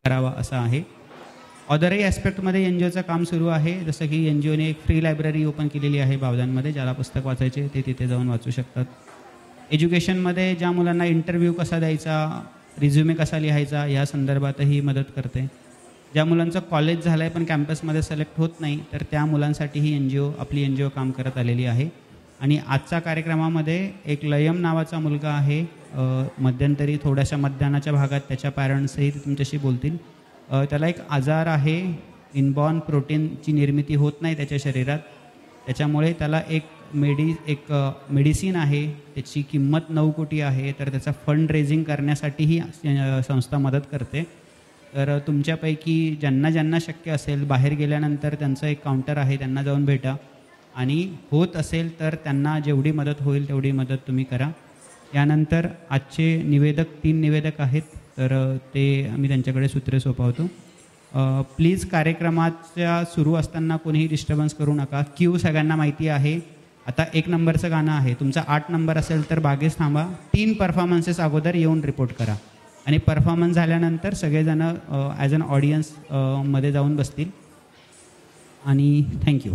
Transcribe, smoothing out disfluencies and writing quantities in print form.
करावा असं आहे. अदरही ॲस्पेक्टमध्ये एन जी ओचं काम सुरू आहे. जसं की एन जी ओने एक फ्री लायब्ररी ओपन केलेली आहे बावधानमध्ये. ज्याला पुस्तक वाचायचे ते तिथे जाऊन वाचू शकतात. एज्युकेशनमध्ये ज्या मुलांना इंटरव्ह्यू कसा द्यायचा, रिझ्युमे कसा लिहायचा या संदर्भातही मदत करते. ज्या मुलांचं कॉलेज झालं आहे पण कॅम्पसमध्ये सिलेक्ट होत नाही, तर त्या मुलांसाठीही आपली एन जी ओ काम करत आलेली आहे. आणि आजच्या कार्यक्रमामध्ये एक लयम नावाचा मुलगा आहे. मध्यंतरी थोड्याशा मतदानाच्या भागात त्याच्या पॅरेंट्सही तुमच्याशी बोलतील. त्याला एक आजार आहे, इनबॉर्न प्रोटीनची निर्मिती होत नाही त्याच्या शरीरात. त्याच्यामुळे त्याला एक मेडिसिन आहे, त्याची किंमत 9 कोटी आहे. तर त्याचा फंड रेझिंग करण्यासाठीही संस्था मदत करते. तर तुमच्यापैकी ज्यांना शक्य असेल, बाहेर गेल्यानंतर त्यांचं एक काउंटर आहे, त्यांना जाऊन भेटा आणि होत असेल तर त्यांना जेवढी मदत होईल तेवढी मदत तुम्ही करा. यानंतर आजचे 3 निवेदक आहेत, तर ते आम्ही त्यांच्याकडे सूत्रे सोपवतो. प्लीज कार्यक्रमाच्या सुरू असताना कोणीही डिस्टर्बन्स करू नका. क्यू सगळ्यांना माहिती आहे. आता 1 नंबरचं गाणं आहे. तुमचा 8 नंबर असेल तर बागेस थांबा. 3 परफॉर्मन्सेस अगोदर येऊन रिपोर्ट करा आणि परफॉर्मन्स झाल्यानंतर सगळेजणं ॲज अन ऑडियन्स मध्ये जाऊन बसतील. आणि थँक्यू.